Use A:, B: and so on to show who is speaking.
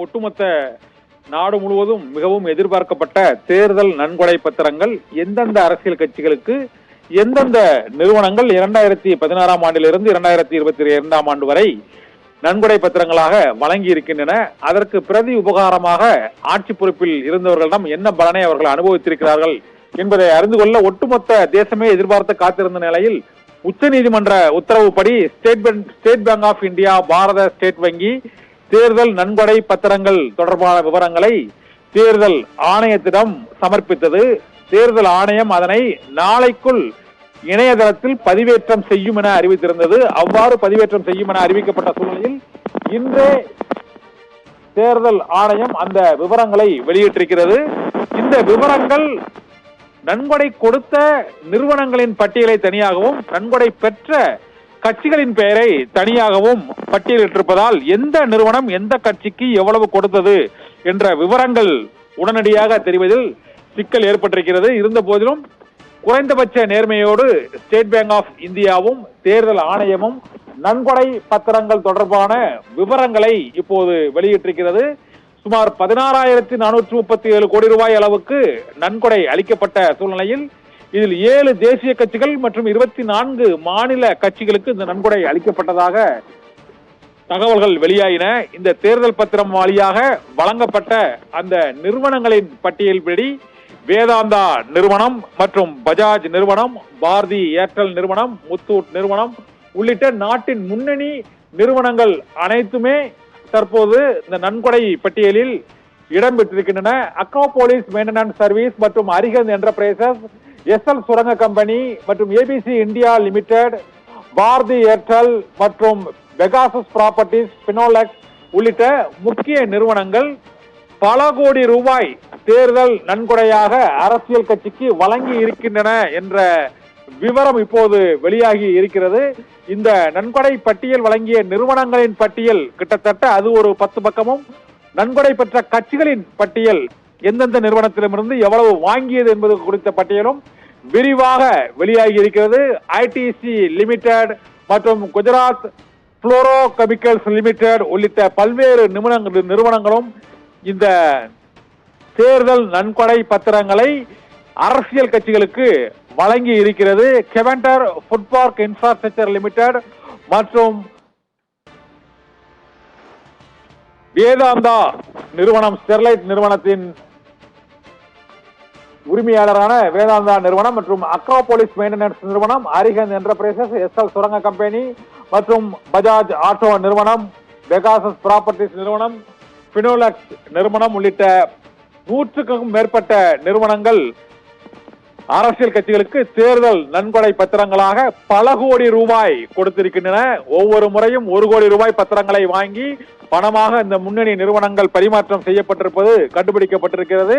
A: ஒட்டுமொத்த நாடு முழுவதும் மிகவும் எதிர்பார்க்கப்பட்ட தேர்தல் நன்கொடை பத்திரங்கள் எந்தெந்த அரசியல் கட்சிகளுக்கு எந்தெந்த நிறுவனங்கள் 2016ஆம் ஆண்டிலிருந்து 2022ஆம் ஆண்டு வரை நன்கொடை பத்திரங்களாக வழங்கி இருக்கின்றன. அதற்கு பிரதி உபகாரமாக ஆட்சி பொறுப்பில் இருந்தவர்களிடம் என்ன பலனை அவர்கள் அனுபவித்திருக்கிறார்கள் என்பதை அறிந்து கொள்ள ஒட்டுமொத்த தேசமே எதிர்பார்த்து காத்திருந்த நிலையில் உச்சநீதிமன்ற உத்தரவுப்படி State Bank of India, Bharat State வங்கி தேர்தல் நன்கொடை பத்திரங்கள் தொடர்பான விவரங்களை தேர்தல் ஆணையத்திடம் சமர்ப்பித்தது. தேர்தல் ஆணையம் அதனை நாளைக்குள் இணையதளத்தில் பதிவேற்றம் செய்யும் என அறிவித்திருந்தது. அவ்வாறு பதிவேற்றம் செய்யும் என அறிவிக்கப்பட்ட சூழ்நிலையில் இன்றே தேர்தல் ஆணையம் அந்த விவரங்களை வெளியிட்டிருக்கிறது. இந்த விவரங்கள் நன்கொடை கொடுத்த நிறுவனங்களின் பட்டியலை தனியாகவும் நன்கொடை பெற்ற கட்சிகளின் பெயரை தனியாகவும் பட்டியலிட்டிருப்பதால் எந்த நிறுவனம் எந்த கட்சிக்கு எவ்வளவு கொடுத்தது என்ற விவரங்கள் உடனடியாக தெரிவதில் சிக்கல் ஏற்பட்டிருக்கிறது. இருந்த போதிலும் குறைந்தபட்ச நேர்மையோடு ஸ்டேட் பேங்க் ஆஃப் இந்தியாவும் தேர்தல் ஆணையமும் நன்கொடை பத்திரங்கள் தொடர்பான விவரங்களை இப்போது வெளியிட்டிருக்கிறது. சுமார் 16,437 கோடி ரூபாய் அளவுக்கு நன்கொடை அளிக்கப்பட்ட சூழ்நிலையில் இதில் 7 தேசிய கட்சிகள் மற்றும் 24 மாநில கட்சிகளுக்கு இந்த நன்கொடை அளிக்கப்பட்டதாக தகவல்கள் வெளியாயின. இந்த தேர்தல் பத்திரம் வழியாக வழங்கப்பட்ட அந்த நிறுவனங்களின் பட்டியல்படி வேதாந்தா நிறுவனம் மற்றும் பஜாஜ் நிறுவனம், பாரதி ஏர்டெல் நிறுவனம், முத்தூட் நிறுவனம் உள்ளிட்ட நாட்டின் முன்னணி நிறுவனங்கள் அனைத்துமே தற்போது இந்த நன்கொடை பட்டியலில் இடம்பெற்றிருக்கின்றன. அக்ரோபோலிஸ் மெயின்டெனன்ஸ் சர்வீஸ் மற்றும் அரிஹந்த் என்டர்பிரைசஸ், எஸ்எல் சுரங்க கம்பெனி மற்றும் ABC India limited, Bharti Airtel மற்றும் பெகாசஸ் ப்ராப்பர்ட்டிஸ், பினோலெக்ஸ் உள்ளிட்ட முக்கிய நிறுவனங்கள் பல கோடி ரூபாய் தேர்தல் நன்கொடையாக அரசியல் கட்சிக்கு வழங்கி இருக்கின்றன என்ற விவரம் இப்போது வெளியாகி இருக்கிறது. இந்த நன்கொடை பட்டியல் வழங்கிய நிறுவனங்களின் பட்டியல் கிட்டத்தட்ட அது ஒரு 10 பக்கமும், நன்கொடை பெற்ற கட்சிகளின் பட்டியல் எந்தெந்த நிறுவனத்திடமிருந்து எவ்வளவு வாங்கியது என்பது குறித்த பட்டியலும் விரிவாக வெளியாகி இருக்கிறது. ஐடிசி லிமிடெட் மற்றும் குஜராத் புளோரோ கெமிக்கல்ஸ் லிமிடெட் உள்ளிட்ட பல்வேறு நிறுவனங்களும் இந்த தேர்தல் நன்கொடை பத்திரங்களை அரசியல் கட்சிகளுக்கு வழங்கி இருக்கிறது. கெவெண்டர் ஃபுட் பார்க் இன்ஃப்ராஸ்ட்ரக்சர் லிமிடெட் மற்றும் வேதாந்தா நிறுவனம், ஸ்டெர்லைட் நிறுவனத்தின் உரிமையாளரான வேதாந்தா நிறுவனம் மற்றும் அக்ரோபோலிஸ் மெயின்டெனன்ஸ் நிறுவனம், அரிஹந்த் என்டர்பிரைசஸ், எஸ்எல் சுரங்க கம்பெனி மற்றும் பஜாஜ் ஆட்டோ நிறுவனம், பெகாசஸ் ப்ராப்பர்ட்டிஸ் நிறுவனம், பினோலெக்ஸ் நிறுவனம் உள்ளிட்ட 100க்கும் மேற்பட்ட நிறுவனங்கள் அரசியல் கட்சிகளுக்கு தேர்தல் நன்கொடை பத்திரங்களாக பல கோடி ரூபாய் கொடுத்திருக்கின்றன. ஒவ்வொரு முறையும் 1 கோடி ரூபாய் பத்திரங்களை வாங்கி பணமாக இந்த முன்னணி நிறுவனங்கள் பரிமாற்றம் செய்யப்பட்டிருப்பது கண்டுபிடிக்கப்பட்டிருக்கிறது.